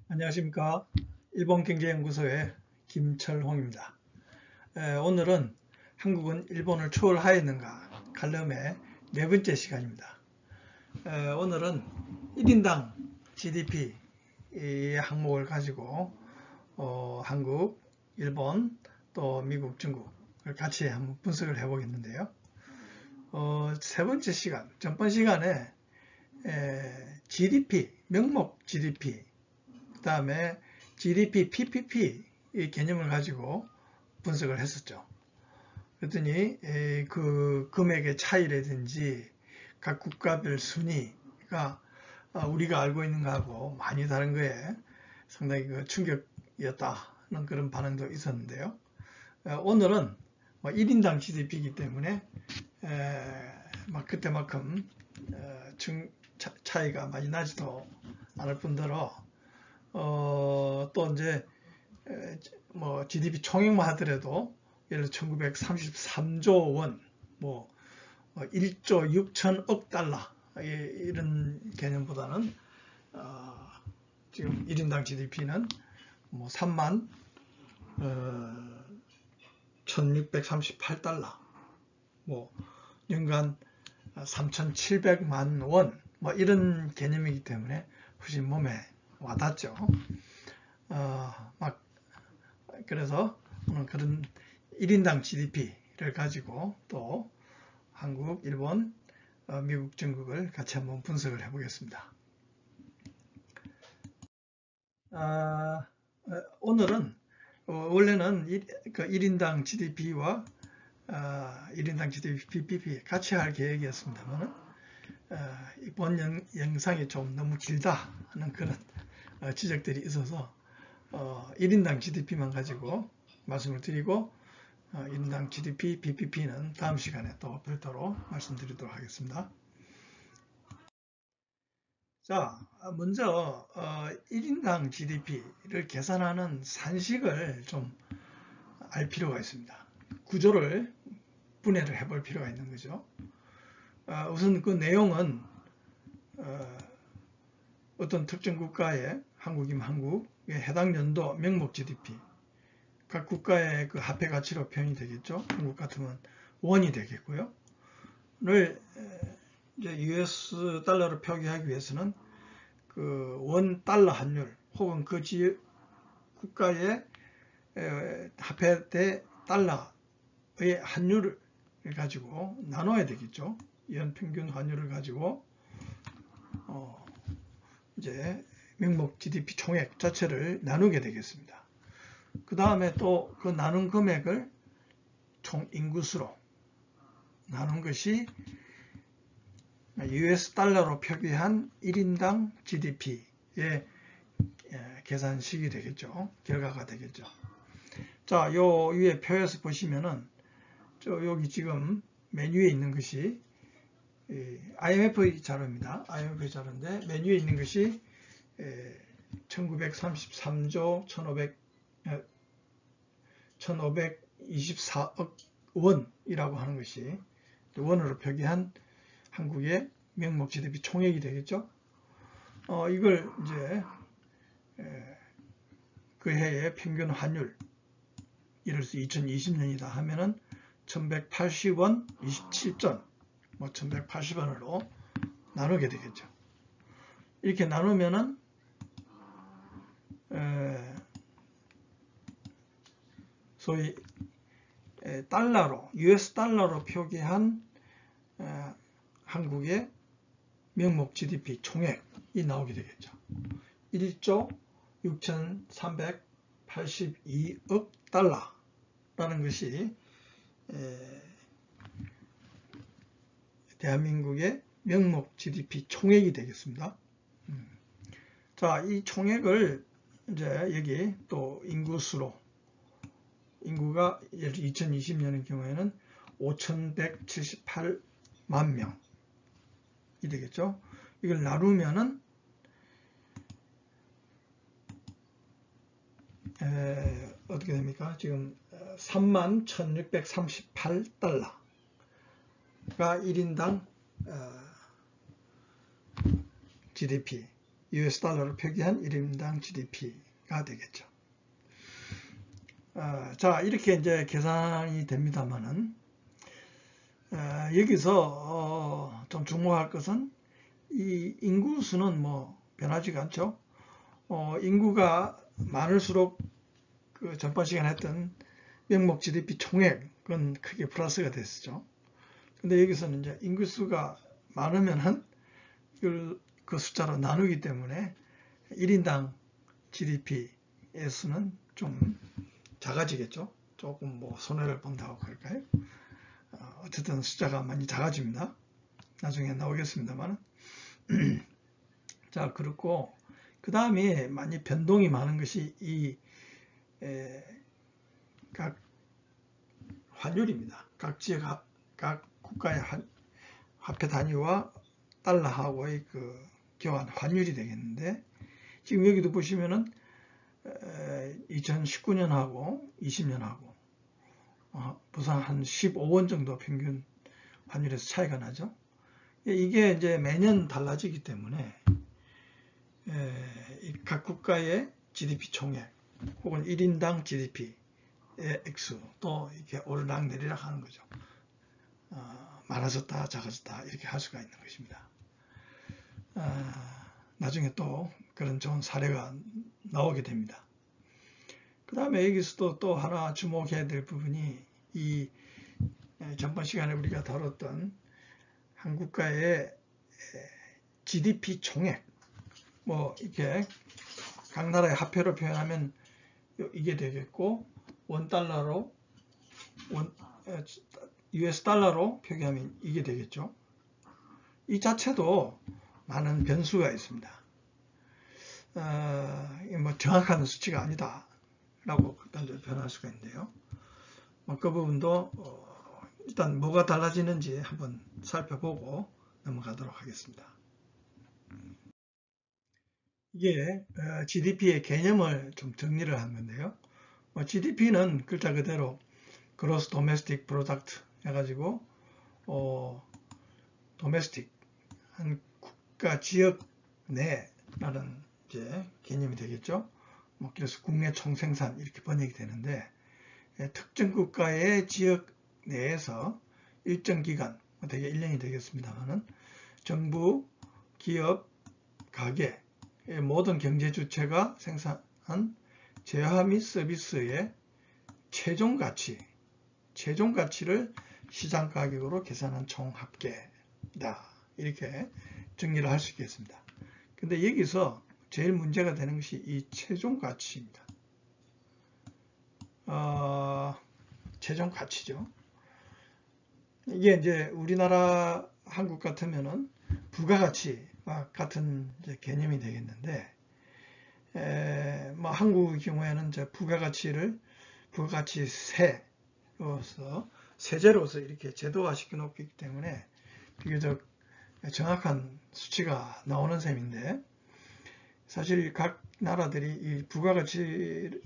안녕하십니까. 일본경제연구소의 김철홍입니다. 오늘은 한국은 일본을 초월하였는가 칼럼의 네 번째 시간입니다. 오늘은 1인당 GDP 이 항목을 가지고 한국, 일본, 또 미국, 중국을 같이 한번 분석을 해보겠는데요. 세 번째 시간, 전번 시간에 GDP, 명목 GDP, 그 다음에 GDP, PPP 이 개념을 가지고 분석을 했었죠. 그랬더니 그 금액의 차이라든지 각 국가별 순위가 우리가 알고 있는 거하고 많이 다른 거에 상당히 충격이었다는 그런 반응도 있었는데요. 오늘은 1인당 GDP이기 때문에 그때만큼 차이가 많이 나지도 않을 뿐더러 또 이제 GDP 총액만 하더라도 예를 들어 1933조 원, 1조 6천억 달러 이런 개념보다는 지금 1인당 GDP는 3만 1638달러, 연간 3,700만 원, 이런 개념이기 때문에 훨씬 몸에 와닿죠. 그래서 오늘 그런 1인당 GDP를 가지고 또 한국, 일본, 미국, 중국을 같이 한번 분석을 해보겠습니다. 오늘은 원래는 1인당 GDP와 1인당 GDP, PPP 같이 할 계획이었습니다만 이번 영상이 좀 너무 길다 하는 그런 지적들이 있어서 1인당 GDP만 가지고 말씀을 드리고 1인당 GDP, PPP는 다음 시간에 또 별도로 말씀드리도록 하겠습니다. 자, 먼저 1인당 GDP를 계산하는 산식을 좀 알 필요가 있습니다. 구조를 분해를 해볼 필요가 있는 거죠. 우선 그 내용은 어떤 특정 국가의 한국이면 한국의 해당 연도 명목 GDP, 각 국가의 그 화폐 가치로 표현이 되겠죠. 한국 같으면 원이 되겠고요. 를 이제 US 달러로 표기하기 위해서는 그 원 달러 환율 혹은 그 지역 국가의 화폐 대 달러의 환율을 가지고 나눠야 되겠죠. 연 평균 환율을 가지고 이제 명목 GDP 총액 자체를 나누게 되겠습니다. 그 다음에 또 그 나눈 금액을 총 인구수로 나눈 것이 US 달러로 표기한 1인당 GDP의 계산식이 되겠죠. 결과가 되겠죠. 자, 요 위에 표에서 보시면은 여기 지금 맨 위에 있는 것이 IMF 자료입니다. IMF 자료인데 맨 위에 있는 것이 1933조 1524억 원이라고 하는 것이 원으로 표기한 한국의 명목 GDP 총액이 되겠죠. 이걸 이제 그 해의 평균 환율, 예를 들어서 2020년이다 하면은 1180원 27전, 1180원으로 나누게 되겠죠. 이렇게 나누면은 소위 달러로, US 달러로 표기한 한국의 명목 GDP 총액이 나오게 되겠죠. 1조 6,382억 달러라는 것이 대한민국의 명목 GDP 총액이 되겠습니다. 자, 이 총액을 이제 여기 또 인구수로, 인구가 2020년의 경우에는 5,178만 명이 되겠죠. 이걸 나누면은 어떻게 됩니까? 지금 31,638달러가 1인당 GDP, US 달러로 표기한 1인당 GDP가 되겠죠. 자, 이렇게 이제 계산이 됩니다만은, 여기서 좀 주목할 것은 이 인구수는 뭐 변하지가 않죠. 인구가 많을수록 그 전번 시간에 했던 명목 GDP 총액은 크게 플러스가 됐었죠. 근데 여기서는 이제 인구수가 많으면은 그 숫자로 나누기 때문에 1인당 GDP의 수는 좀 작아지겠죠. 조금 뭐 손해를 본다고 그럴까요? 어쨌든 숫자가 많이 작아집니다. 나중에 나오겠습니다만. 자, 그렇고 그 다음에 많이 변동이 많은 것이 이 각 환율입니다. 각 지역, 각 국가의 화폐 단위와 달러하고의 그 교환 환율이 되겠는데, 지금 여기도 보시면은 2019년하고 20년하고 부상 한 15원 정도 평균 환율에서 차이가 나죠. 이게 이제 매년 달라지기 때문에 각 국가의 GDP 총액 혹은 1인당 GDP의 액수도 이렇게 오르락내리락 하는 거죠. 많아졌다 작아졌다 이렇게 할 수가 있는 것입니다. 나중에 또 그런 좋은 사례가 나오게 됩니다. 그 다음에 여기서도 또 하나 주목해야 될 부분이 이 전번 시간에 우리가 다뤘던 한국가의 GDP 총액, 뭐 이렇게 각 나라의 화폐로 표현하면 이게 되겠고, 원달러로 US 달러로 표기하면 이게 되겠죠. 이 자체도 많은 변수가 있습니다. 뭐 정확한 수치가 아니다 라고 변할 수가 있는데요. 그 부분도 일단 뭐가 달라지는지 한번 살펴보고 넘어가도록 하겠습니다. 이게 GDP의 개념을 좀 정리를 한 건데요. GDP는 글자 그대로 Gross Domestic Product 해가지고 Domestic 한 국가 지역 내라는 이제 개념이 되겠죠. 그래서 국내 총생산 이렇게 번역이 되는데, 특정 국가의 지역 내에서 일정 기간, 대개 1년이 되겠습니다만은 정부, 기업, 가게 모든 경제 주체가 생산한 재화 및 서비스의 최종 가치를 시장 가격으로 계산한 총 합계다. 이렇게 정리를 할 수 있겠습니다. 근데 여기서 제일 문제가 되는 것이 이 최종 가치입니다. 최종 가치죠. 이게 이제 우리나라 한국 같으면은 부가가치와 같은 이제 개념이 되겠는데, 뭐 한국의 경우에는 이제 부가가치세로서 세제로서 이렇게 제도화 시켜 놓기 때문에 비교적 정확한 수치가 나오는 셈인데, 사실 각 나라들이 이 부가가치를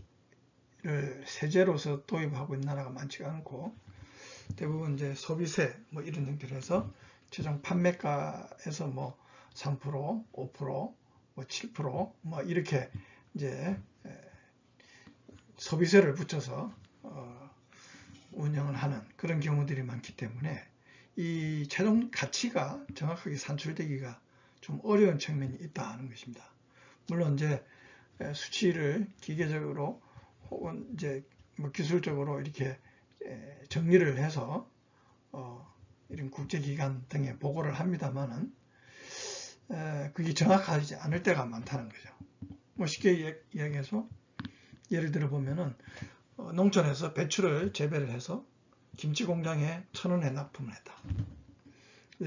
세제로서 도입하고 있는 나라가 많지가 않고, 대부분 이제 소비세 뭐 이런 형태로 해서 최종 판매가에서 뭐 3%, 5%, 뭐 7%, 뭐 이렇게 이제 소비세를 붙여서 운영을 하는 그런 경우들이 많기 때문에 이 최종 가치가 정확하게 산출되기가 좀 어려운 측면이 있다 하는 것입니다. 물론 이제 수치를 기계적으로 혹은 이제 뭐 기술적으로 이렇게 정리를 해서 이런 국제기관 등에 보고를 합니다만은 그게 정확하지 않을 때가 많다는 거죠. 뭐 쉽게 이야기해서 예를 들어 보면은 농촌에서 배추를 재배를 해서 김치 공장에 1,000원에 납품을 했다.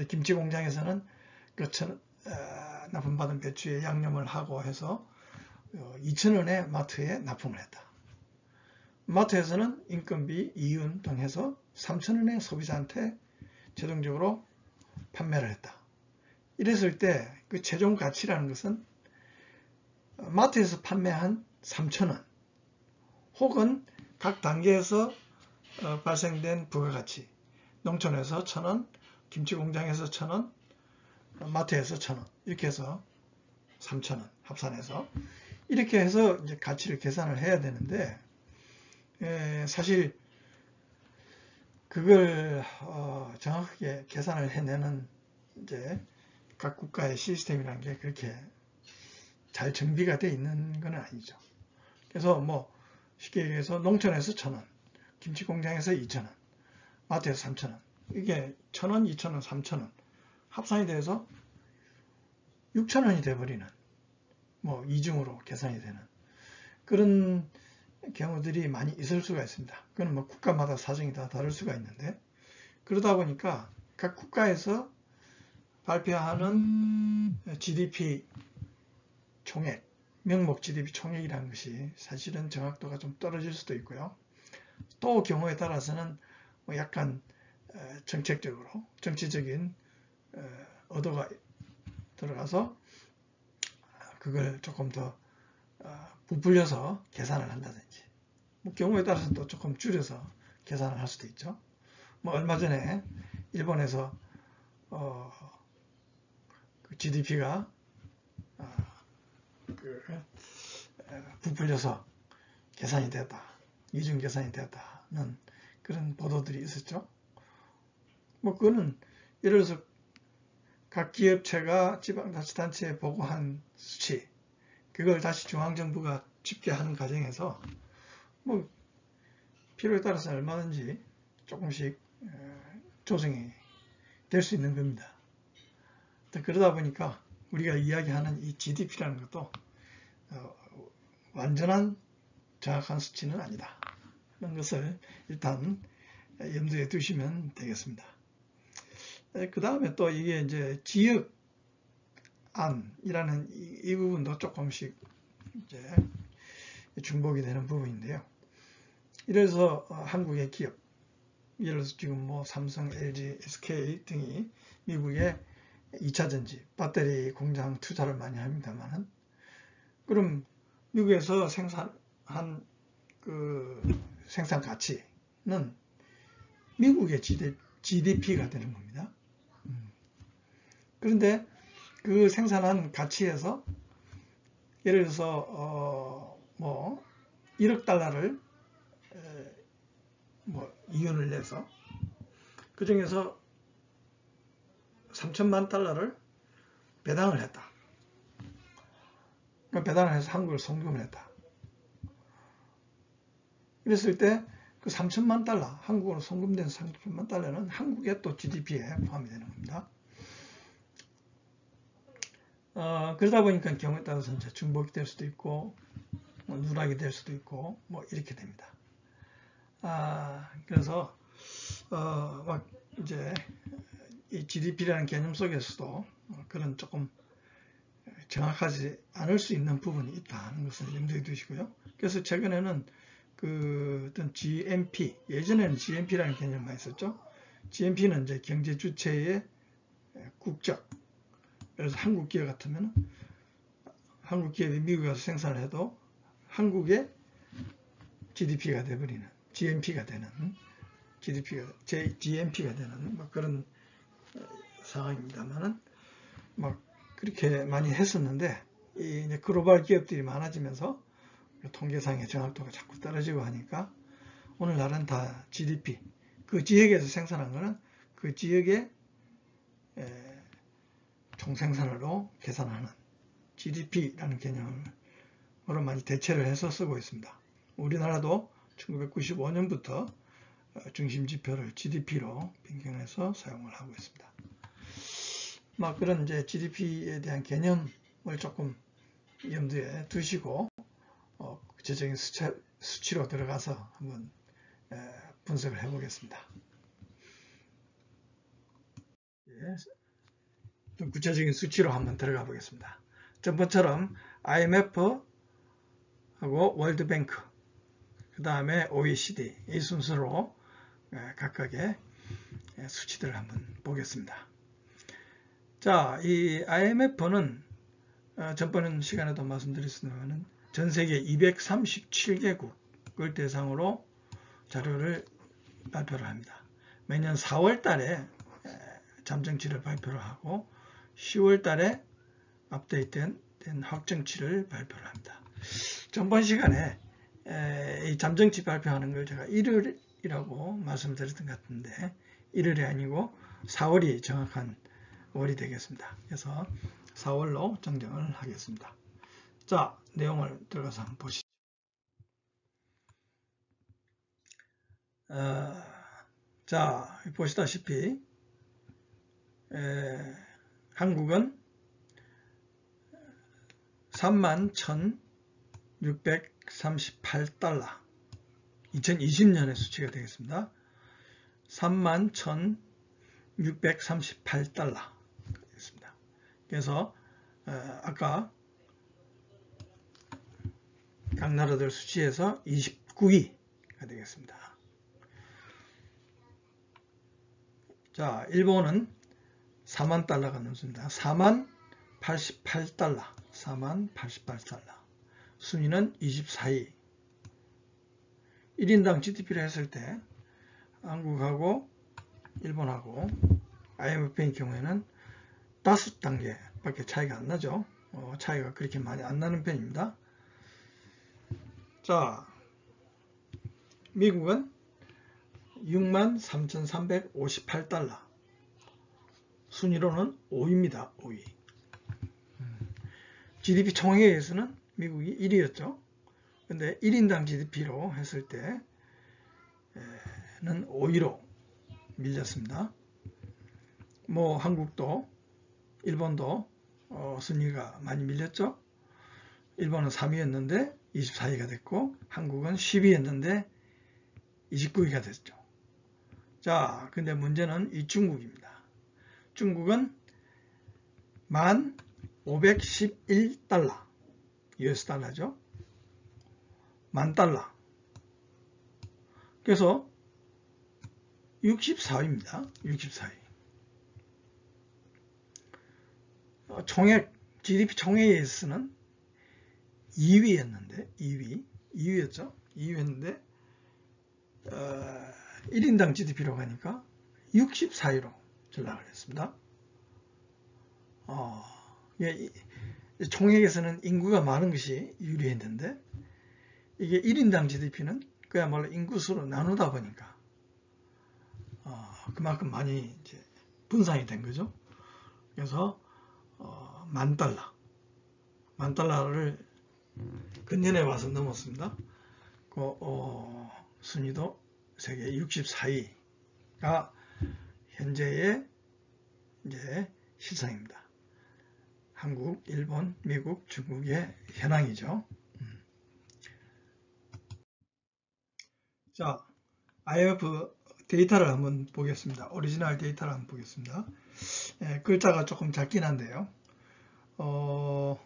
김치 공장에서는 그 납품받은 배추에 양념을 하고 해서 2,000원에 마트에 납품을 했다. 마트에서는 인건비, 이윤 등 해서 3,000원에 소비자한테 최종적으로 판매를 했다. 이랬을 때 그 최종 가치라는 것은 마트에서 판매한 3,000원 혹은 각 단계에서 발생된 부가가치, 농촌에서 1,000원, 김치 공장에서 1,000원, 마트에서 1,000원 이렇게 해서 3,000원 합산해서 이렇게 해서 이제 가치를 계산을 해야 되는데 사실 그걸 정확하게 계산을 해내는 이제 각 국가의 시스템이라는 게 그렇게 잘 정비가 되어 있는 건 아니죠. 그래서 뭐 쉽게 얘기해서 농촌에서 1,000원, 김치 공장에서 2,000원, 마트에서 3,000원, 이게 1,000원, 2,000원, 3,000원 합산이 돼서 6,000원이 돼버리는, 뭐 이중으로 계산이 되는 그런 경우들이 많이 있을 수가 있습니다. 그건 뭐 국가마다 사정이 다 다를 수가 있는데, 그러다 보니까 각 국가에서 발표하는 GDP 총액, 명목 GDP 총액이라는 것이 사실은 정확도가 좀 떨어질 수도 있고요. 또 경우에 따라서는 뭐 약간 정책적으로, 정치적인 의도가 들어가서 그걸 조금 더 부풀려서 계산을 한다든지, 뭐 경우에 따라서 또 조금 줄여서 계산을 할 수도 있죠. 뭐 얼마 전에 일본에서 그 GDP가 부풀려서 계산이 되었다, 이중 계산이 되었다는 그런 보도들이 있었죠. 뭐 그거는 예를 들어서 각 기업체가 지방자치단체에 보고한 수치, 그걸 다시 중앙정부가 집계하는 과정에서 뭐 필요에 따라서 얼마든지 조금씩 조정이 될 수 있는 겁니다. 그러다 보니까 우리가 이야기하는 이 GDP라는 것도 완전한 정확한 수치는 아니다. 그런 것을 일단 염두에 두시면 되겠습니다. 그 다음에 또 이게 이제 지역안이라는 이 부분도 조금씩 이제 중복이 되는 부분인데요. 이래서 한국의 기업, 예를 들어서 지금 뭐 삼성, LG, SK 등이 미국의 2차전지, 배터리 공장 투자를 많이 합니다만은, 그럼 미국에서 생산한 그 생산 가치는 미국의 GDP가 되는 겁니다. 그런데 그 생산한 가치에서 예를 들어서 뭐 1억 달러를 뭐 이윤을 내서 그 중에서 3천만 달러를 배당을 했다. 그러니까 배당을 해서 한국을 송금을 했다. 그랬을 때 그 3천만 달러, 한국으로 송금된 3천만 달러는 한국의 또 GDP에 포함이 되는 겁니다. 그러다 보니까 경우에 따라서 이제 중복이 될 수도 있고, 뭐 누락이 될 수도 있고, 뭐 이렇게 됩니다. 그래서 막 이제 이 GDP라는 개념 속에서도 그런 조금 정확하지 않을 수 있는 부분이 있다는 것을 염두에 두시고요. 그래서 최근에는 그 어떤 GNP, 예전에는 GNP라는 개념을 많이 썼죠. GNP는 이제 경제 주체의 국적. 그래서 한국 기업 같으면 한국 기업이 미국에 가서 생산을 해도 한국의 GDP가 되어버리는, GNP가 되는, GNP가 되는 뭐 그런 상황입니다만은 막 그렇게 많이 했었는데, 이제 글로벌 기업들이 많아지면서 통계상의 정확도가 자꾸 떨어지고 하니까 오늘날은 다 GDP, 그 지역에서 생산한 거는 그 지역의 총생산으로 계산하는 GDP라는 개념으로 많이 대체를 해서 쓰고 있습니다. 우리나라도 1995년부터 중심지표를 GDP로 변경해서 사용을 하고 있습니다. 막 그런 이제 GDP에 대한 개념을 조금 염두에 두시고 구체적인 수치로 들어가서 한번 분석을 해보겠습니다. 좀 구체적인 수치로 한번 들어가 보겠습니다. 전번처럼 IMF하고 월드뱅크, 그 다음에 OECD, 이 순서로 각각의 수치들을 한번 보겠습니다. 자, 이 IMF는 전번 시간에도 말씀드렸습니다만 전 세계 237개국을 대상으로 자료를 발표를 합니다. 매년 4월 달에 잠정치를 발표를 하고 10월 달에 업데이트된 된 확정치를 발표를 합니다. 전번 시간에 이 잠정치 발표하는 걸 제가 1월이라고 말씀드렸던 것 같은데 1월이 아니고 4월이 정확한 월이 되겠습니다. 그래서 4월로 정정을 하겠습니다. 자, 내용을 들어가서 한번 보시죠. 자, 보시다시피 한국은 31,638달러 2020년의 수치가 되겠습니다. 31,638달러 되겠습니다. 그래서 아까 각 나라들 수치에서 29위가 되겠습니다. 자, 일본은 4만 달러가 넘습니다. 4만 88달러. 4만 88달러. 순위는 24위. 1인당 GDP를 했을 때 한국하고 일본하고 IMF의 경우에는 5단계밖에 차이가 안 나죠. 차이가 그렇게 많이 안 나는 편입니다. 자, 미국은 63,358달러. 순위로는 5위입니다. 5위. GDP 총액에서는 미국이 1위였죠. 근데 1인당 GDP로 했을 때는 5위로 밀렸습니다. 뭐 한국도 일본도 순위가 많이 밀렸죠. 일본은 3위였는데 24위가 됐고 한국은 10위였는데 29위가 됐죠. 자, 근데 문제는 이 중국입니다. 중국은 1,511달러, US 달러죠. 10,000달러. 그래서 64위입니다. 64위. 총액, GDP 총액에서는 2위였는데, 2위였죠. 2위였는데, 1인당 GDP로 가니까 64위로 전락을 했습니다. 총액에서는 인구가 많은 것이 유리했는데 이게 1인당 GDP는 그야말로 인구수로 나누다 보니까 그만큼 많이 이제 분산이 된 거죠. 그래서 10,000달러, 10,000달러를 근년에 와서 넘었습니다. 그 순위도 세계 64위가 현재의 이제 실상입니다. 한국, 일본, 미국, 중국의 현황이죠. 자, IMF 데이터를 한번 보겠습니다. 오리지널 데이터를 한번 보겠습니다. 글자가 조금 작긴 한데요. 요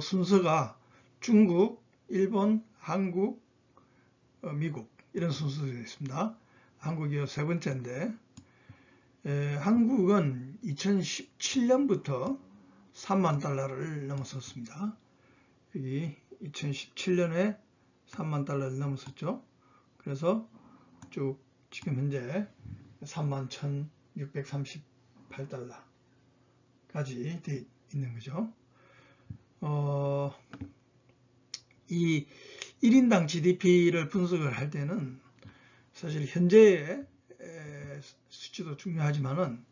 순서가 중국, 일본, 한국, 미국 이런 순서로 되어 있습니다. 한국이 세 번째인데 한국은 2017년부터 30,000달러를 넘어섰습니다. 여기 2017년에 30,000달러를 넘어섰죠. 그래서 쭉 지금 현재 31,638달러까지 되어 있는 거죠. 이 1인당 GDP를 분석을 할 때는 사실 현재의 수치도 중요하지만은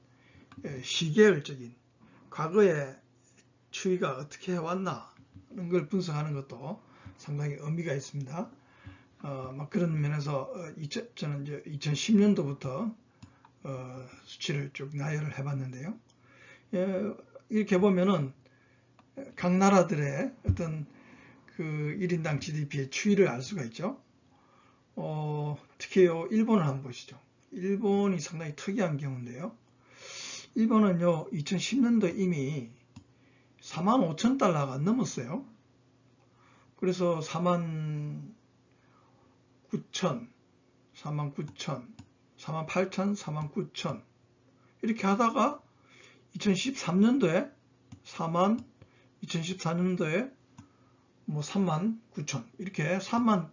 시계열적인 과거의 추이가 어떻게 해왔나는 걸 분석하는 것도 상당히 의미가 있습니다. 막 그런 면에서 저는 이제 2010년도부터 수치를 쭉 나열을 해봤는데요. 이렇게 보면은 각 나라들의 어떤 그 1인당 GDP의 추이를 알 수가 있죠. 특히 일본을 한번 보시죠. 일본이 상당히 특이한 경우인데요. 일본은요, 2010년도 이미 45,000달러가 넘었어요. 그래서 49,000, 49,000, 48,000, 49,000 이렇게 하다가 2013년도에 2014년도에 뭐 39,000 이렇게 3만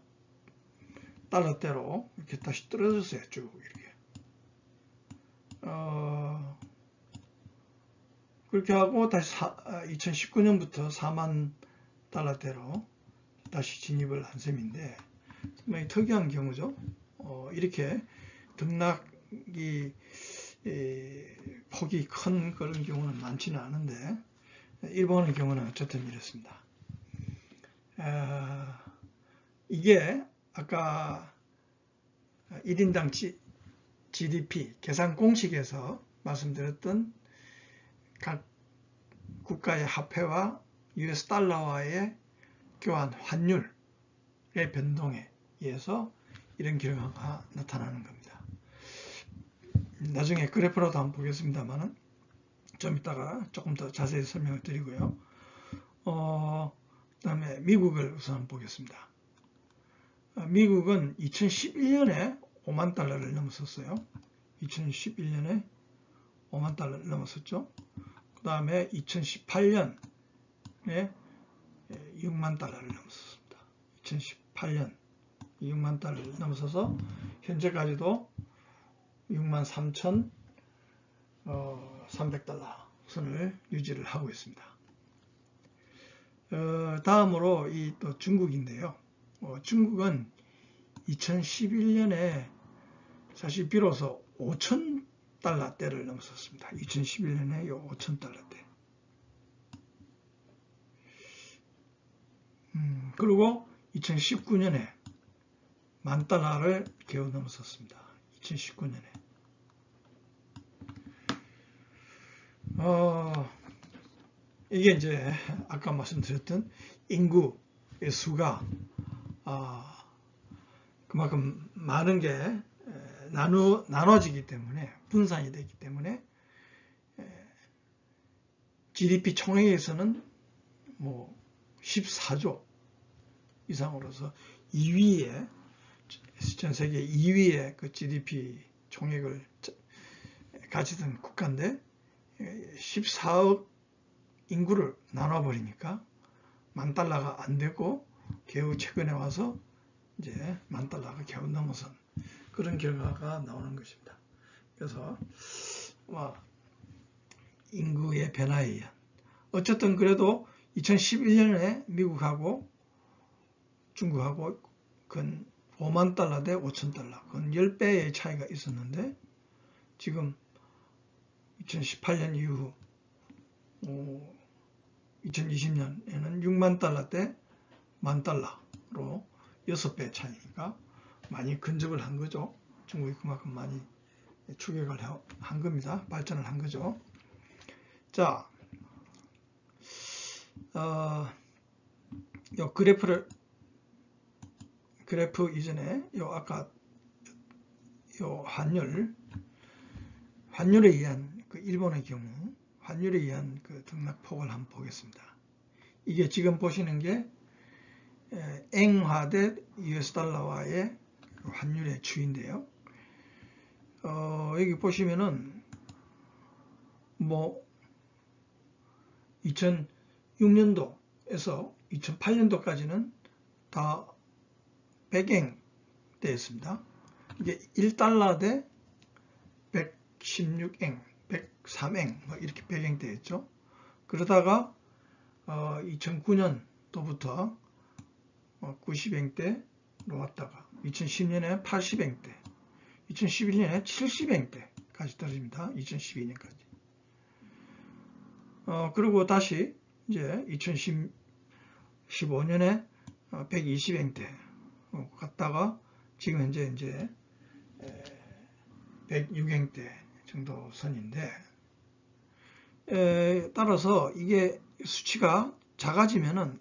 달러대로 이렇게 다시 떨어졌어요. 쭉 이렇게. 그렇게 하고 다시 2019년부터 4만 달러대로 다시 진입을 한 셈인데 상당히 특이한 경우죠. 이렇게 등락이 폭이 큰 그런 경우는 많지는 않은데 일본의 경우는 어쨌든 이렇습니다. 이게 아까 1인당 GDP 계산 공식에서 말씀드렸던 각 국가의 화폐와 US 달러와의 교환 환율의 변동에 의해서 이런 결과가 나타나는 겁니다. 나중에 그래프로도 한번 보겠습니다만은 좀 이따가 조금 더 자세히 설명을 드리고요. 그 다음에 미국을 우선 한번 보겠습니다. 미국은 2011년에 5만 달러를 넘었었어요. 2011년에 5만 달러를 넘었었죠. 그 다음에 2018년에 6만 달러를 넘었습니다. 2018년 6만 달러를 넘어서서 현재까지도 6만 3,300달러 선을 유지를 하고 있습니다. 다음으로 이 또 중국인데요. 중국은 2011년에 사실 비로소 5,000달러대를 넘었습니다. 2011년에 5,000달러대. 그리고 2019년에 10,000달러를 겨우 넘었습니다. 2019년에. 이게 이제 아까 말씀드렸던 인구의 수가 그만큼 많은 게 나눠지기 때문에 분산이 되기 때문에 GDP 총액에서는 뭐 14조 이상으로서 2위에 전 세계 2위의 그 GDP 총액을 가지던 국가인데 14억 인구를 나눠버리니까 10,000달러가 안 되고 겨우 최근에 와서 이제 10,000달러가 겨우 넘어선 그런 결과가 나오는 것입니다. 그래서 인구의 변화에 의한 어쨌든 그래도 2011년에 미국하고 중국하고 근 5만 달러 대 5,000달러 그건 10배의 차이가 있었는데 지금 2018년 이후 2020년에는 6만 달러 대 10,000달러로 6배 차이니까 많이 근접을 한 거죠. 중국이 그만큼 많이 추격을 한 겁니다. 발전을 한 거죠. 자, 요 그래프 이전에 아까 환율에 의한 그 일본의 경우 환율에 의한 그 등락폭을 한번 보겠습니다. 이게 지금 보시는 게 엔화 대 US 달러와의 환율의 추이인데요. 여기 보시면은 뭐 2006년도에서 2008년도까지는 다 100엔대였습니다. 이게 1달러 대 116엔, 103엔 뭐 이렇게 100엔대였죠. 그러다가 2009년도부터 90엔대로 왔다가 2010년에 80엔대, 2011년에 70엔대까지 떨어집니다. 2012년까지. 그리고 다시 이제 2015년에 120엔대 갔다가 지금 현재 이제 106엔대 정도 선인데 따라서 이게 수치가 작아지면은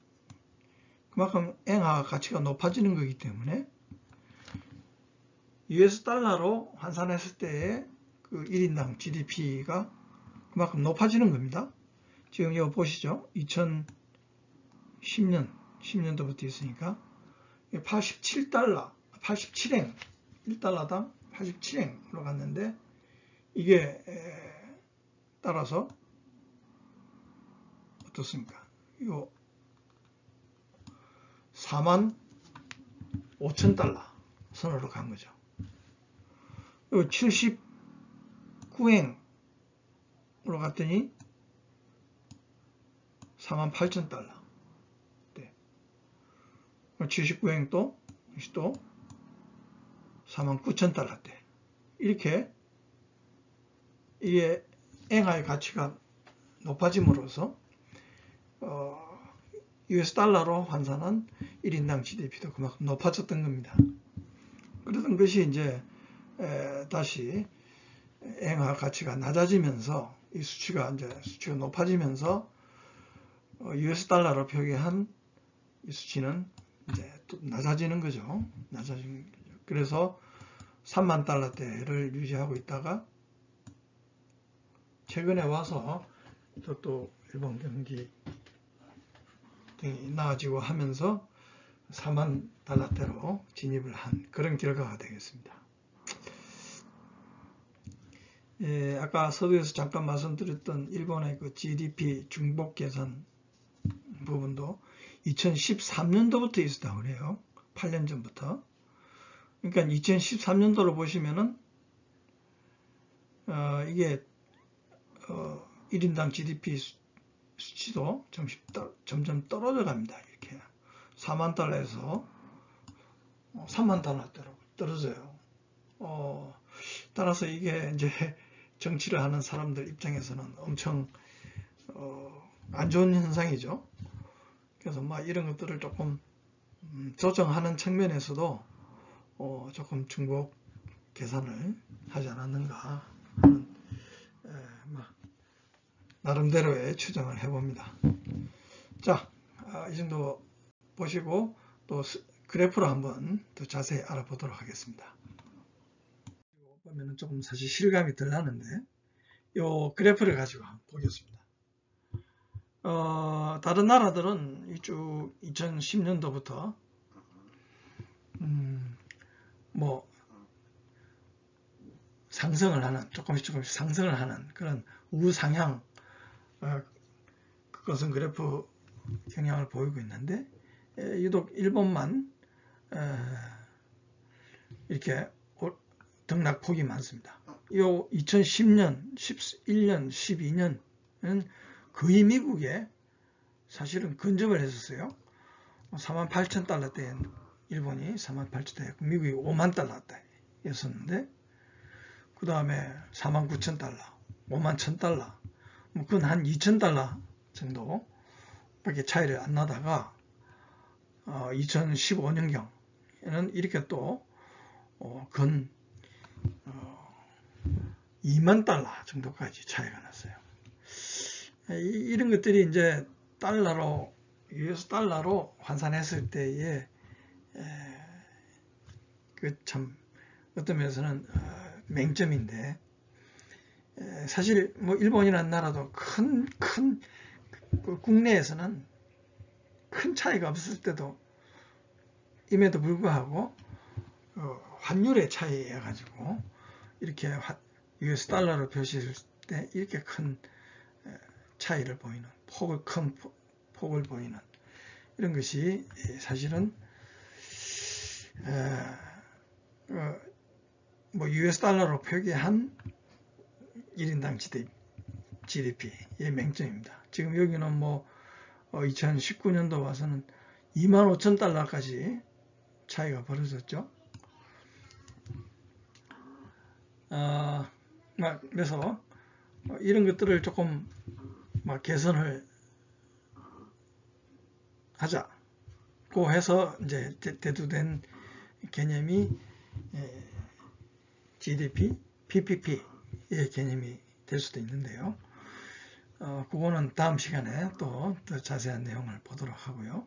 그만큼 엔화 가치가 높아지는 거기 때문에 US 달러로 환산했을 때의 그 1인당 GDP가 그만큼 높아지는 겁니다. 지금 이거 보시죠. 2010년도부터 있으니까 87달러, 87엔, 1달러당 87엔으로 갔는데 이게 따라서 어떻습니까? 이거 45,000달러 선으로 간 거죠. 이거 79엔으로 갔더니 48,000달러. 네. 79행도 역시 또 49,000달러대. 이렇게 이게 엔화의 가치가 높아짐으로써 US 달러로 환산한 1인당 GDP도 그만큼 높아졌던 겁니다. 그러던 것이 이제 다시 엔화 가치가 낮아지면서 이 수치가 높아지면서 US 달러로 표기한 이 수치는 이제 또 낮아지는 거죠. 그래서 3만 달러대를 유지하고 있다가 최근에 와서 또 일본 경기 등이 나아지고 하면서 4만 달러대로 진입을 한 그런 결과가 되겠습니다. 아까 서두에서 잠깐 말씀드렸던 일본의 그 GDP 중복 계산 부분도 2013년도부터 있었다고 그래요. 8년 전부터. 그러니까 2013년도로 보시면은 이게 1인당 GDP 수치도 점점 떨어져 갑니다. 이렇게 4만 달러에서 3만 달러대로 떨어져요. 따라서 이게 이제 정치를 하는 사람들 입장에서는 엄청 안 좋은 현상이죠. 그래서 막 이런 것들을 조금 조정하는 측면에서도 조금 중복 계산을 하지 않았는가 하는 나름대로의 추정을 해봅니다. 자, 이 정도 보시고 또 그래프로 한번 더 자세히 알아보도록 하겠습니다. 보면 조금 사실 실감이 덜 나는데 이 그래프를 가지고 한번 보겠습니다. 다른 나라들은 쭉 2010년도부터 뭐 상승을 하는 조금씩 상승을 하는 그런 우상향 그것은 그래프 경향을 보이고 있는데 유독 일본만 이렇게 등락폭이 많습니다. 요 2010년, 11년, 12년은 거의 미국에 사실은 근접을 했었어요. 48,000달러대인 일본이 48,000달러, 미국이 5만 달러대였었는데 그 다음에 49,000달러, 51,000달러, 뭐 그건 한 2,000달러 정도밖에 차이를 안 나다가 2015년경에는 이렇게 또 근 2만 달러 정도까지 차이가 났어요. 이런 것들이 이제 달러로 US 달러로 환산했을 때의 그 참 어떤 면에서는 맹점인데 사실 뭐 일본이라는 나라도 큰 국내에서는 큰 차이가 없을 때도 임에도 불구하고 환율의 차이에 가지고 이렇게 US 달러로 표시했을 때 이렇게 큰 차이를 보이는 큰 폭을 보이는 이런 것이 사실은 뭐 US 달러로 표기한 1인당 GDP의 맹점입니다. 지금 여기는 뭐 2019년도 와서는 25,000달러까지 차이가 벌어졌죠. 그래서 이런 것들을 조금 개선을 하자고 해서 이제 대두된 개념이 GDP, PPP의 개념이 될 수도 있는데요. 그거는 다음 시간에 또 더 자세한 내용을 보도록 하고요.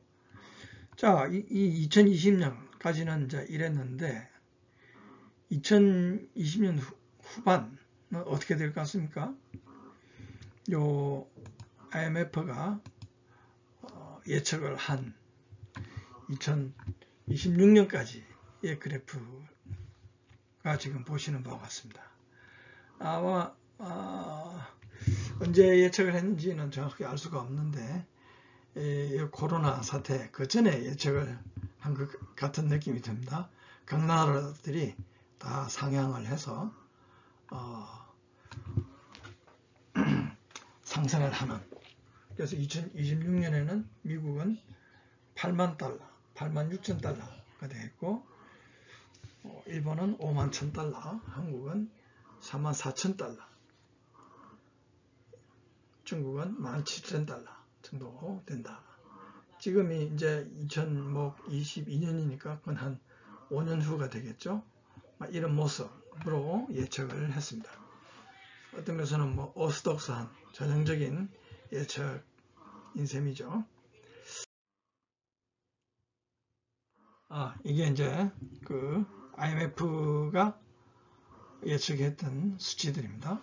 자, 이 2020년까지는 이제 이랬는데 2020년 후반은 어떻게 될 것 같습니까? 요 IMF가 예측을 한 2026년까지의 그래프가 지금 보시는 바와 같습니다. 아마 언제 예측을 했는지는 정확히 알 수가 없는데 코로나 사태 그 전에 예측을 한 것 같은 느낌이 듭니다. 각 나라들이 다 상향을 해서 상승을 하는 그래서 2026년에는 미국은 8만 달러, 8만 6천 달러가 되겠고, 일본은 5만 1천 달러, 한국은 4만 4천 달러, 중국은 1만 7천 달러 정도 된다. 지금이 이제 2022년이니까 그건 한 5년 후가 되겠죠. 이런 모습으로 예측을 했습니다. 어떤 것은 뭐 오스독스한 전형적인 예측인 셈이죠. 이게 이제 그 IMF가 예측했던 수치들입니다.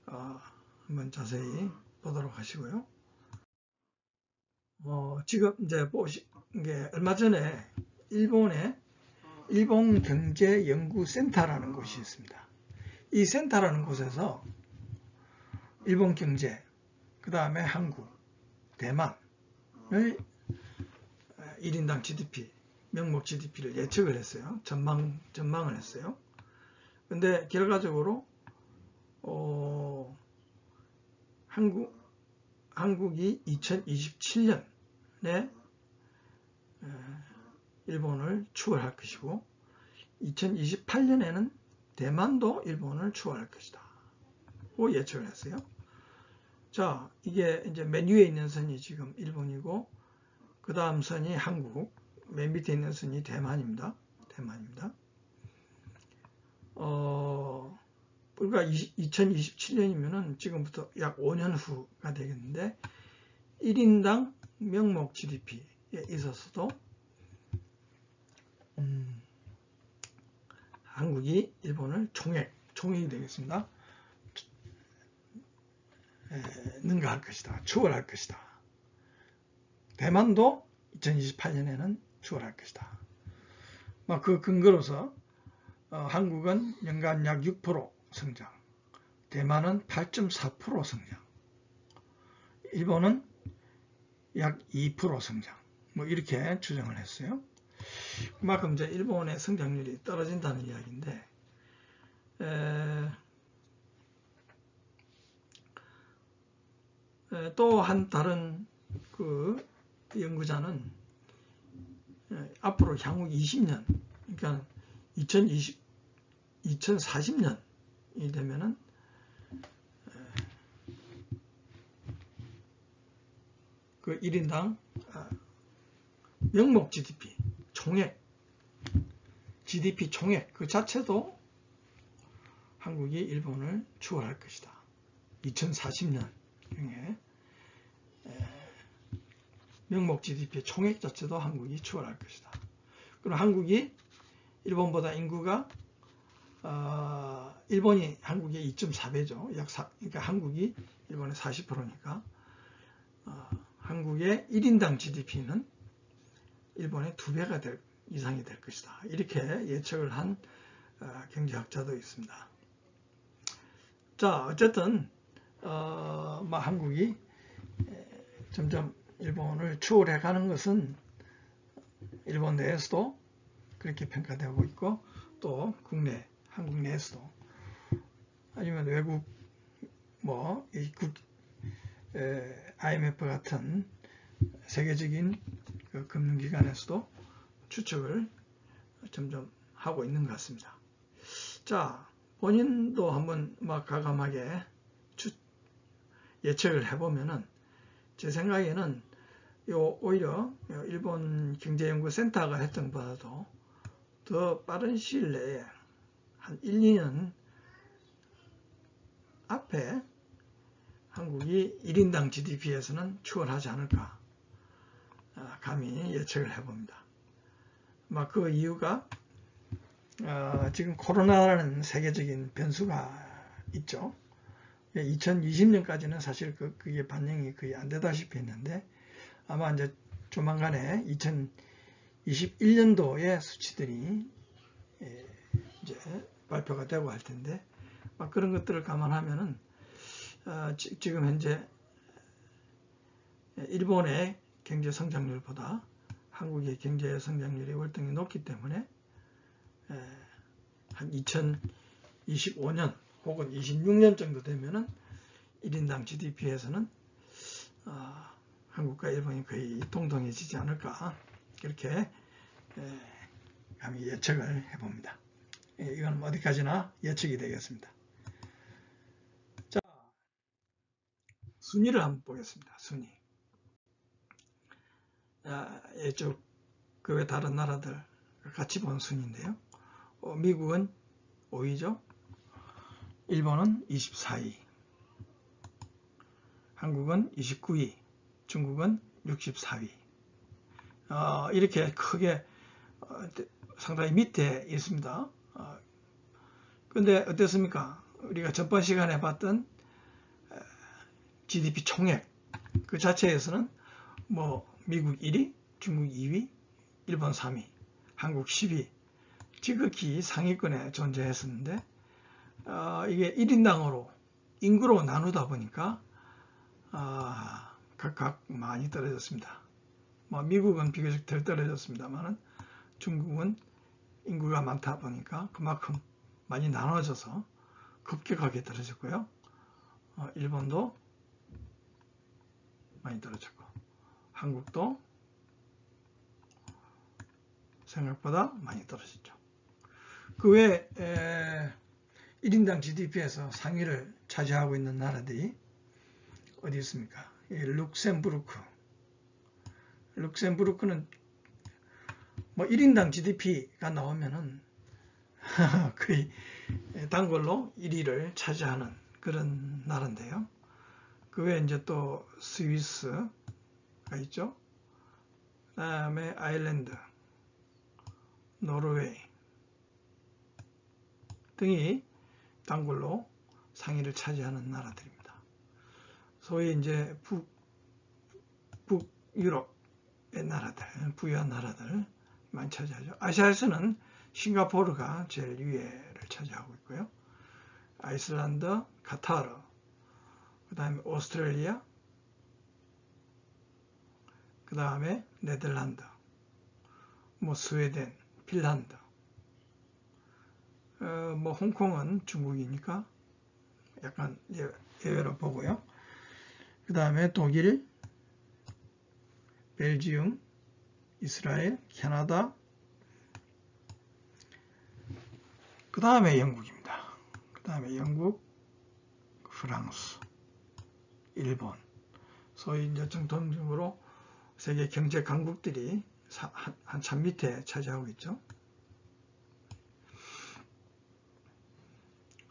한번 자세히 보도록 하시고요. 지금 이제 게 얼마 전에 일본 경제연구센터라는 곳이 있습니다. 이 센터라는 곳에서 일본 경제, 그 다음에 한국, 대만의 1인당 GDP, 명목 GDP를 예측을 했어요. 전망을 했어요. 근데 결과적으로 한국이 2027년에 일본을 추월할 것이고 2028년에는 대만도 일본을 추월할 것이다. 고 예측을 했어요. 자, 이게 이제 맨 위에 있는 선이 지금 일본이고 그 다음 선이 한국, 맨 밑에 있는 선이 대만입니다. 그러니까 2027년이면은 지금부터 약 5년 후가 되겠는데 1인당 명목 GDP에 있어서도 한국이 일본을 총액이 되겠습니다. 능가할 것이다. 추월할 것이다. 대만도 2028년에는 추월할 것이다. 그 근거로서 한국은 연간 약 6% 성장, 대만은 8.4% 성장, 일본은 약 2% 성장, 이렇게 추정을 했어요. 그만큼 이제 일본의 성장률이 떨어진다는 이야기인데, 또 한 다른 그 연구자는 앞으로 향후 20년, 그러니까 2040년이 되면은 그 1인당 명목 GDP 총액, GDP 총액 그 자체도 한국이 일본을 추월할 것이다. 2040년경에 명목 GDP 총액 자체도 한국이 추월할 것이다. 그럼 한국이 일본보다 인구가 일본이 한국의 2.4배죠. 그러니까 한국이 일본의 40%니까 한국의 1인당 GDP는 일본의 2배가 이상이 될 것이다. 이렇게 예측을 한 경제학자도 있습니다. 자, 어쨌든 한국이 점점 일본을 추월해 가는 것은 일본 내에서도 그렇게 평가되고 있고 또 한국 내에서도 아니면 외국 IMF 같은 세계적인 그 금융기관에서도 추측을 점점 하고 있는 것 같습니다. 자, 본인도 한번 가감하게 예측을 해보면은 제 생각에는 오히려 일본 경제연구센터가 했던 것보다도 더 빠른 시일 내에 한 1, 2년 앞에 한국이 1인당 GDP에서는 추월하지 않을까 감히 예측을 해봅니다. 그 이유가 지금 코로나라는 세계적인 변수가 있죠. 2020년까지는 사실 그게 반영이 거의 안 되다시피 했는데 아마 이제 조만간에 2021년도의 수치들이 이제 발표가 되고 할 텐데 그런 것들을 감안하면은 지금 현재 일본의 경제 성장률보다 한국의 경제 성장률이 월등히 높기 때문에 한 2025년 혹은 26년 정도 되면은 1인당 GDP에서는 한국과 일본이 거의 동등해지지 않을까 이렇게 감히 예측을 해봅니다. 이건 어디까지나 예측이 되겠습니다. 자, 순위를 한번 보겠습니다. 순위. 이쪽 그 외 다른 나라들 같이 본 순위인데요. 미국은 5위죠. 일본은 24위, 한국은 29위, 중국은 64위. 이렇게 크게 상당히 밑에 있습니다. 근데 어땠습니까? 우리가 전번 시간에 봤던 GDP 총액 그 자체에서는 뭐 미국 1위, 중국 2위, 일본 3위, 한국 10위 지극히 상위권에 존재했었는데 이게 1인당으로 인구로 나누다 보니까 각각 많이 떨어졌습니다. 미국은 비교적 덜 떨어졌습니다만 중국은 인구가 많다 보니까 그만큼 많이 나눠져서 급격하게 떨어졌고요. 일본도 많이 떨어졌고 한국도 생각보다 많이 떨어졌죠. 그 외에 1인당 GDP에서 상위를 차지하고 있는 나라들이 어디 있습니까? 룩셈부르크는 뭐 1인당 GDP가 나오면은 거의 단골로 1위를 차지하는 그런 나라인데요. 그 외에 이제 또 스위스가 있죠. 그 다음에 아일랜드, 노르웨이 등이 단골로 상위를 차지하는 나라들입니다. 소위 이제 북유럽의 나라들, 부유한 나라들 많이 차지하죠. 아시아에서는 싱가포르가 제일 위에를 차지하고 있고요. 아이슬란드, 카타르, 그 다음에 오스트레일리아, 그 다음에 네덜란드, 뭐 스웨덴, 핀란드, 뭐 홍콩은 중국이니까 약간 예외로 보고요. 그 다음에 독일, 벨지움, 이스라엘, 캐나다, 그 다음에 영국입니다. 그 다음에 영국, 프랑스, 일본, 소위 이제 정통적으로 세계 경제 강국들이 한참 밑에 차지하고 있죠.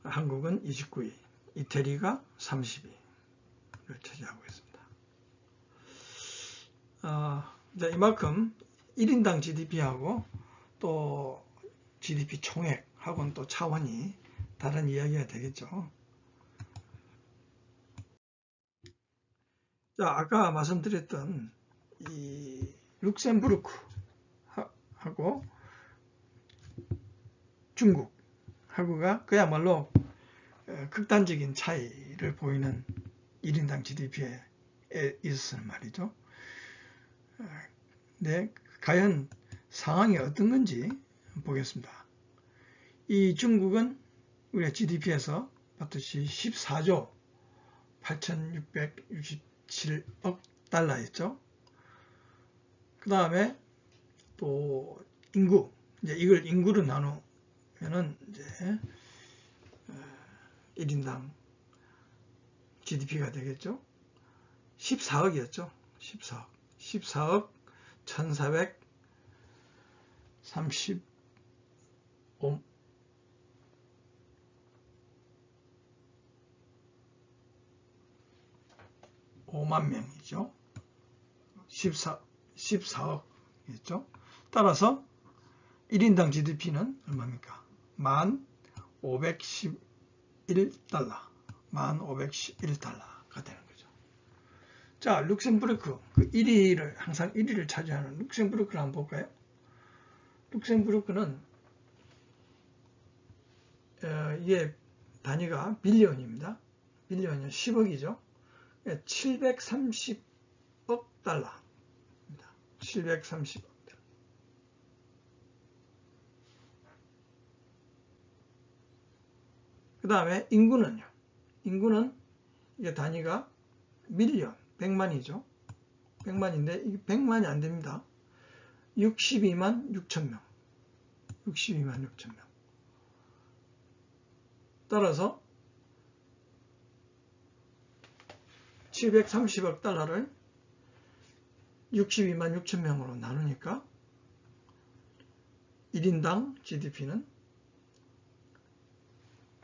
한국은 29위, 이태리가 30위를 차지하고 있습니다. 이제 이만큼 1인당 GDP하고 또 GDP 총액하고는 또 차원이 다른 이야기가 되겠죠. 자, 아까 말씀드렸던 이 룩셈부르크하고 중국하고가 그야말로 극단적인 차이를 보이는 1인당 GDP에 있어서는 말이죠. 네, 과연 상황이 어떤 건지 보겠습니다. 이 중국은 우리가 GDP에서 봤듯이 14조 8,667억 달러였죠. 그 다음에 또 인구, 이제 이걸 인구로 나누면은 이제 1인당 GDP가 되겠죠. 14억이었죠. 14억 1,435만 명이죠. 14억이죠. 따라서 1인당 GDP는 얼마입니까? 1,511달러. 1,511달러가 되는 거죠. 자, 룩셈부르크, 그 1위를, 항상 1위를 차지하는 룩셈부르크를 한번 볼까요? 룩셈부르크는, 이게 단위가 빌리언입니다. 빌리언이 10억이죠. 730억 달러입니다. 730억 달러. 그 다음에 인구는요. 인구는 이게 단위가 밀리언, 100만이죠. 100만인데 이게 100만이 안 됩니다. 62만 6천 명. 62만 6천 명. 따라서 730억 달러를 62만 6천 명으로 나누니까 1인당 GDP는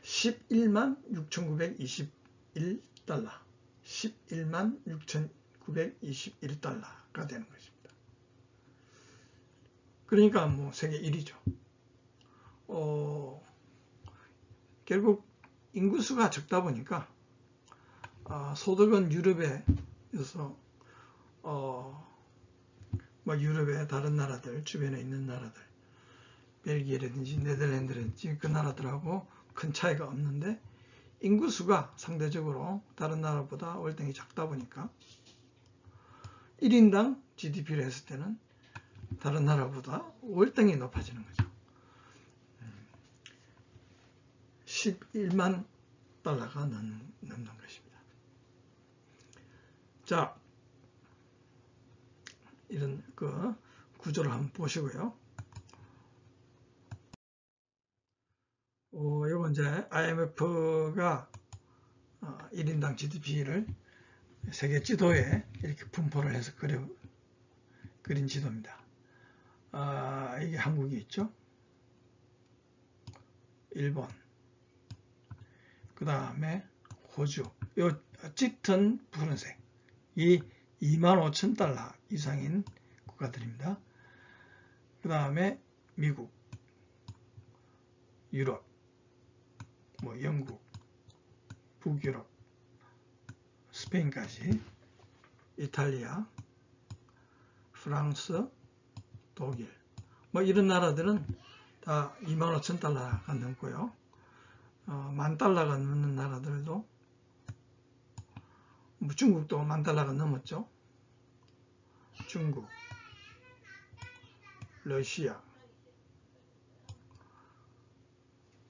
11만 6,921달러, 11만 6,921달러가 되는 것입니다. 그러니까 뭐 세계 1위죠. 결국 인구수가 적다 보니까 소득은 유럽에서 뭐 유럽의 다른 나라들, 주변에 있는 나라들, 벨기에라든지 네덜란드라든지 그 나라들하고 큰 차이가 없는데 인구수가 상대적으로 다른 나라보다 월등히 작다 보니까 1인당 GDP를 했을 때는 다른 나라보다 월등히 높아지는 거죠. 11만 달러가 넘는 것입니다. 자, 이런 그 구조를 한번 보시고요. 이건 이제 IMF가 1인당 GDP를 세계 지도에 이렇게 분포를 해서 그린 지도입니다. 이게 한국이 있죠. 일본, 그 다음에 호주, 요 짙은 푸른색, 이 25,000달러 이상인 국가들입니다. 그 다음에 미국, 유럽, 뭐 영국, 북유럽, 스페인까지, 이탈리아, 프랑스, 독일, 뭐 이런 나라들은 다 25,000달러가 넘고요. 10,000달러가 넘는 나라들도, 뭐 중국도 10,000달러가 넘었죠. 중국, 러시아,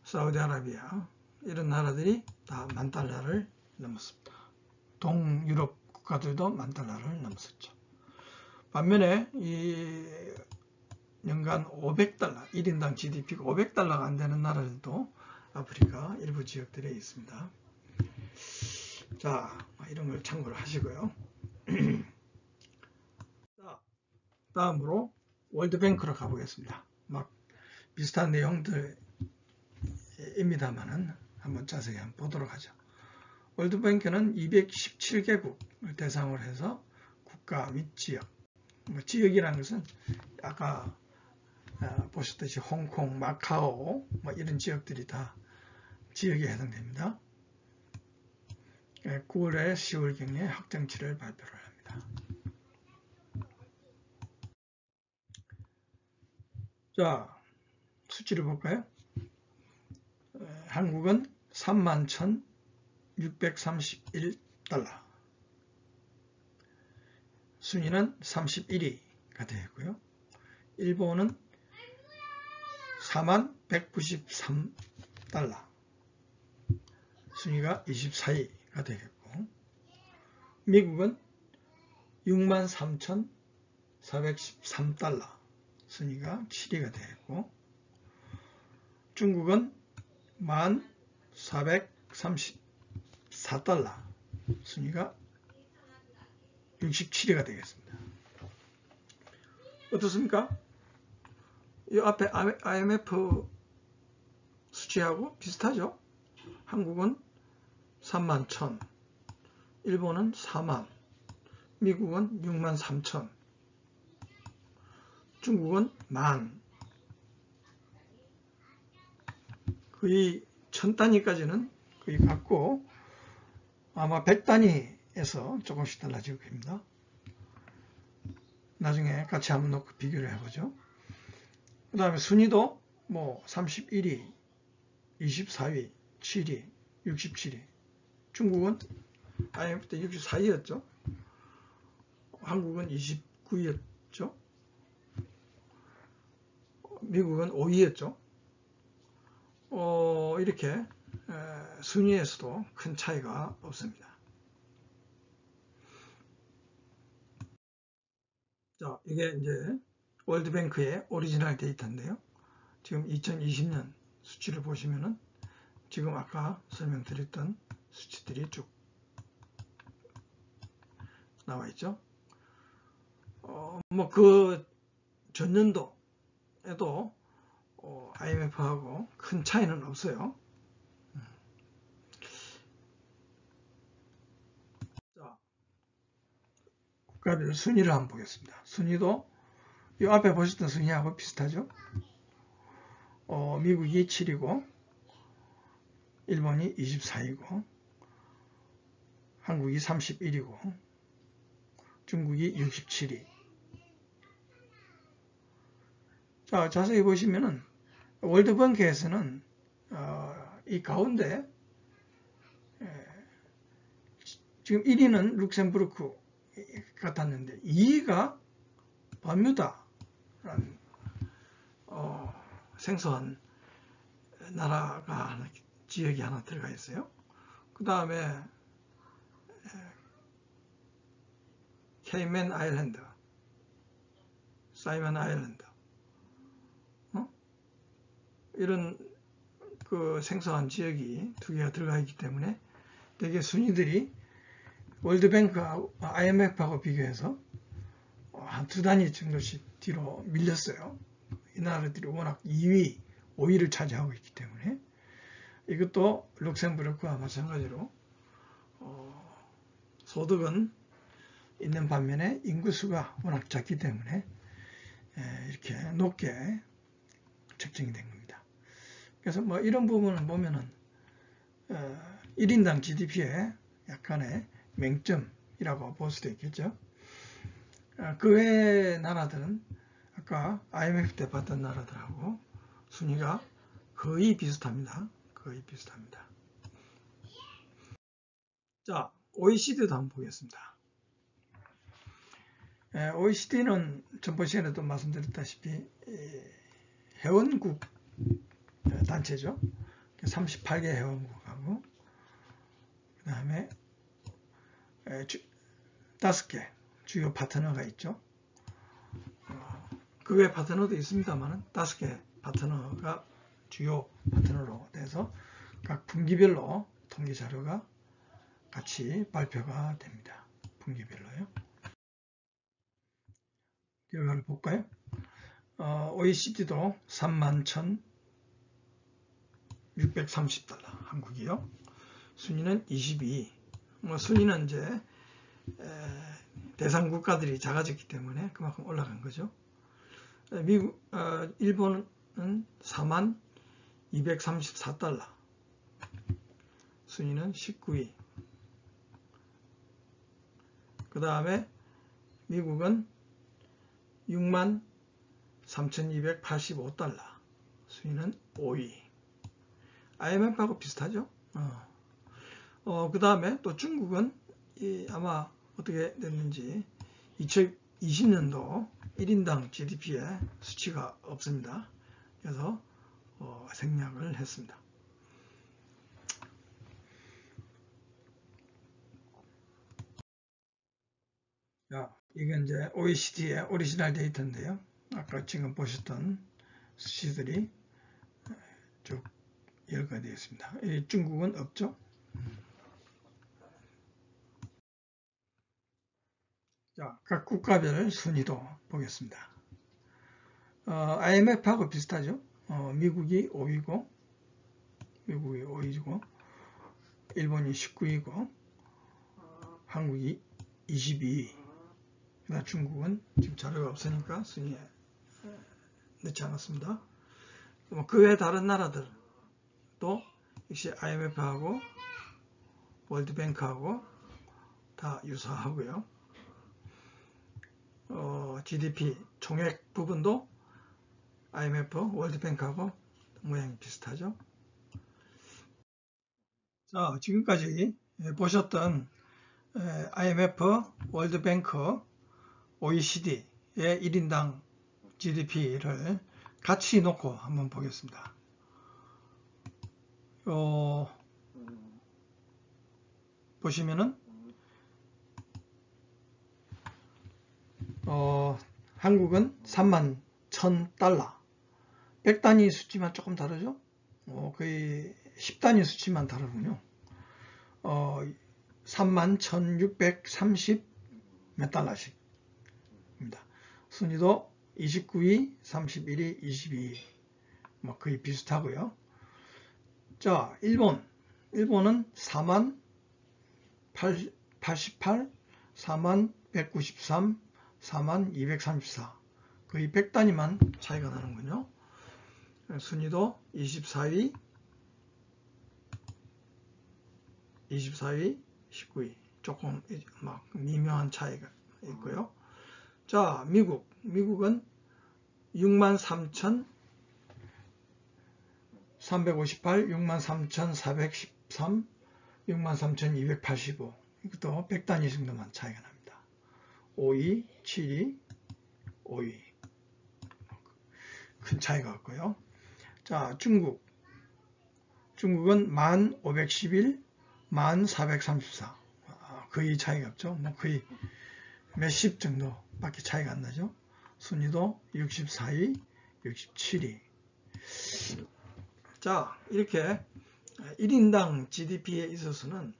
사우디아라비아, 이런 나라들이 다 10,000달러를 넘었습니다. 동유럽 국가들도 10,000달러를 넘었죠. 반면에 이 연간 500달러, 1인당 GDP가 500달러가 안 되는 나라들도 아프리카 일부 지역들에 있습니다. 자, 이런 걸 참고를 하시고요. 자, 다음으로 월드뱅크로 가보겠습니다. 막 비슷한 내용들입니다만은 한번 자세히 한번 보도록 하죠. 월드뱅크는 217개국을 대상으로 해서 국가 윗지역, 뭐 지역이라는 것은 아까 보셨듯이 홍콩, 마카오 뭐 이런 지역들이 다 지역에 해당됩니다. 9월에 10월경에 확정치를 발표를 합니다. 자, 수치를 볼까요? 한국은 31,631달러, 순위는 31위가 되었고요. 일본은 41,193달러, 순위가 24위가 되겠고, 미국은 63,413달러, 순위가 7위가 되겠고, 중국은 14,434달러, 순위가 67위가 되겠습니다. 어떻습니까? 이 앞에 IMF 수치하고 비슷하죠? 한국은 31,000, 일본은 4만, 미국은 63,000, 중국은 10,000. 거의 1000단위까지는 거의 같고 아마 100단위에서 조금씩 달라질 겁니다. 나중에 같이 한번 놓고 비교를 해보죠. 그 다음에 순위도 뭐 31위, 24위, 7위, 67위. 중국은 IMF 때 64위였죠. 한국은 29위였죠. 미국은 5위였죠. 이렇게 순위에서도 큰 차이가 없습니다. 자, 이게 이제 월드뱅크의 오리지널 데이터인데요. 지금 2020년 수치를 보시면은 지금 아까 설명드렸던 수치들이 쭉 나와 있죠. 뭐 그 전년도에도 IMF하고 큰 차이는 없어요. 자, 국가별 순위를 한번 보겠습니다. 순위도 이 앞에 보셨던 순위하고 비슷하죠. 미국이 7위고 일본이 24위고 한국이 31위고 중국이 67위. 자, 자세히 보시면은 월드뱅크에서는 이 가운데 지금 1위는 룩셈부르크 같았는데 2위가 버뮤다라는 생소한 나라가 하나, 지역이 하나 들어가 있어요. 그 다음에 케이맨 아일랜드, 사이먼 아일랜드, 이런 그 생소한 지역이 두 개가 들어가 있기 때문에 되게 순위들이 월드뱅크하고 IMF하고 비교해서 한 두 단위 정도씩 뒤로 밀렸어요. 이 나라들이 워낙 2위, 5위를 차지하고 있기 때문에 이것도 룩셈부르크와 마찬가지로 소득은 있는 반면에 인구수가 워낙 작기 때문에 이렇게 높게 책정이 된 겁니다. 그래서 뭐 이런 부분을 보면은 1인당 GDP의 약간의 맹점이라고 볼 수도 있겠죠. 그 외의 나라들은 아까 IMF 때 봤던 나라들하고 순위가 거의 비슷합니다. 거의 비슷합니다. 자, OECD도 한번 보겠습니다. OECD는 전번 시간에도 말씀드렸다시피 회원국 단체죠. 38개 회원국하고 그 다음에 5개 주요 파트너가 있죠. 그 외 파트너도 있습니다만 5개 파트너가 주요 파트너로 돼서 각 분기별로 통계 자료가 같이 발표가 됩니다. 분기별로요. 결과를 볼까요? OECD도 31,630달러 한국이요. 순위는 22. 순위는 이제 대상 국가들이 작아졌기 때문에 그만큼 올라간 거죠. 미국, 일본은 4234달러. 순위는 19위. 그 다음에 미국은 63,285달러. 순위는 5위. IMF하고 비슷하죠. 그 다음에 또 중국은 아마 어떻게 됐는지 2020년도 1인당 GDP에 수치가 없습니다. 그래서 생략을 했습니다. 자, 이건 이제 OECD의 오리지널 데이터인데요. 아까 지금 보셨던 수치들이 쭉 열거되어 있습니다. 중국은 없죠. 자, 각 국가별 순위도 보겠습니다. IMF하고 비슷하죠. 미국이 5위고, 일본이 19위고, 한국이 22위. 그다음 중국은 지금 자료가 없으니까 순위에 넣지 않았습니다. 그 외 다른 나라들도 역시 IMF하고 월드뱅크하고 다 유사하고요. GDP 총액 부분도 IMF, 월드뱅크하고 모양이 비슷하죠. 자, 지금까지 보셨던 IMF, 월드뱅크, OECD의 1인당 GDP를 같이 놓고 한번 보겠습니다. 보시면은 한국은 31,000달러. 100단위 수치만 조금 다르죠? 거의 10단위 수치만 다르군요. 31,630 몇 달러씩입니다. 순위도 29위, 31위, 22위. 뭐 거의 비슷하고요. 자, 일본은 4만 88, 4만 193, 4만 234. 거의 100단위만 차이가 나는군요. 순위도 24위, 19위. 조금 막 미묘한 차이가 있고요. 자, 미국은 63,358, 63,413, 63,285. 이것도 100단위 정도만 차이가 납니다. 5위, 7위, 5위. 큰 차이가 없고요. 자, 중국은 1511, 1434. 거의 차이가 없죠. 뭐 거의 몇십 정도밖에 차이가 안 나죠. 순위도 64위, 67위. 자, 이렇게 1인당 GDP에 있어서는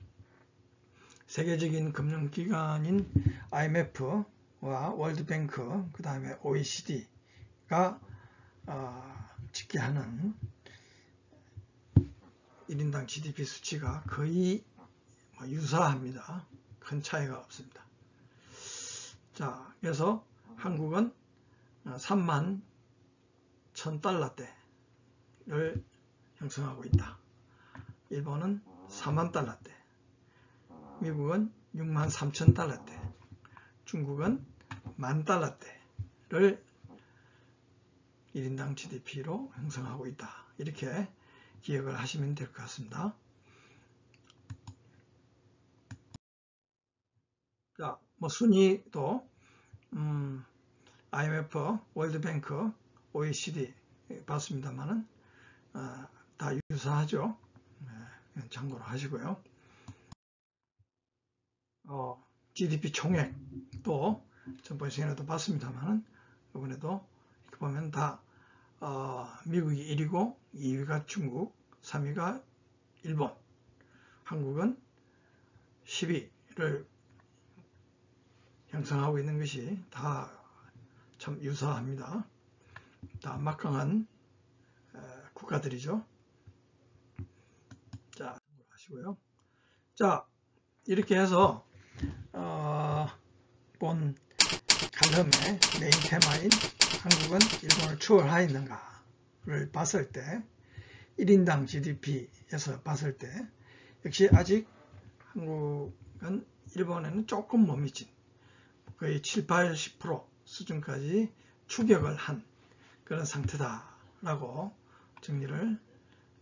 세계적인 금융기관인 IMF와 월드뱅크, 그 다음에 OECD가 집계하는 1인당 GDP 수치가 거의 유사합니다. 큰 차이가 없습니다. 자, 그래서 한국은 31,000달러대를 형성하고 있다. 일본은 40,000달러대, 미국은 63,000달러대, 중국은 10,000달러대를 1인당 GDP로 형성하고 있다. 이렇게 기억을 하시면 될 것 같습니다. 자, 뭐 순위도 IMF, 월드뱅크, OECD 봤습니다만은 다 유사하죠. 참고로 하시고요. GDP 총액도 전번 시간에도 봤습니다만은 이번에도 이렇게 보면 다 미국이 1위고 2위가 중국, 3위가 일본, 한국은 10위를 형성하고 있는 것이 다 참 유사합니다. 다 막강한 국가들이죠. 자, 하시고요. 자, 이렇게 해서 본 간담회 메인 테마인 한국은 일본을 추월하였는가를 봤을 때 1인당 GDP에서 봤을 때 역시 아직 한국은 일본에는 조금 못 미친 거의 7, 80% 수준까지 추격을 한 그런 상태다라고 정리를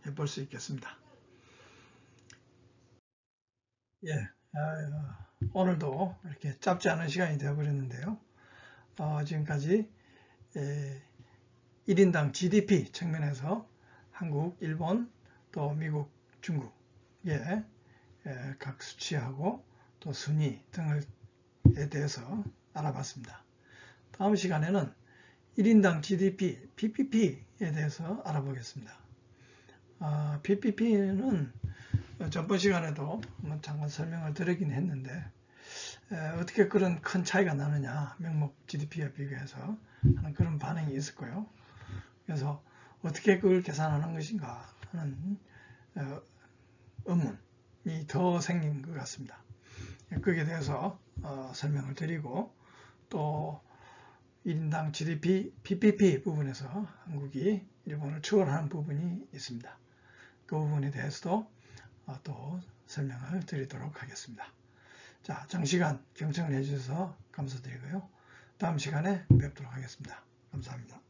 해볼 수 있겠습니다. 예, 오늘도 이렇게 짧지 않은 시간이 되어버렸는데요. 지금까지 1인당 GDP 측면에서 한국, 일본, 또 미국, 중국의 각 수치하고 또 순위 등에 대해서 알아봤습니다. 다음 시간에는 1인당 GDP, PPP에 대해서 알아보겠습니다. PPP는 전번 시간에도 잠깐 설명을 드리긴 했는데 어떻게 그런 큰 차이가 나느냐, 명목 GDP와 비교해서 하는 그런 반응이 있을 거예요. 그래서 어떻게 그걸 계산하는 것인가 하는 의문이 더 생긴 것 같습니다. 거기에 대해서 설명을 드리고 또 1인당 GDP, PPP 부분에서 한국이 일본을 추월하는 부분이 있습니다. 그 부분에 대해서도 또 설명을 드리도록 하겠습니다. 자, 장시간 경청을 해주셔서 감사드리고요. 다음 시간에 뵙도록 하겠습니다. 감사합니다.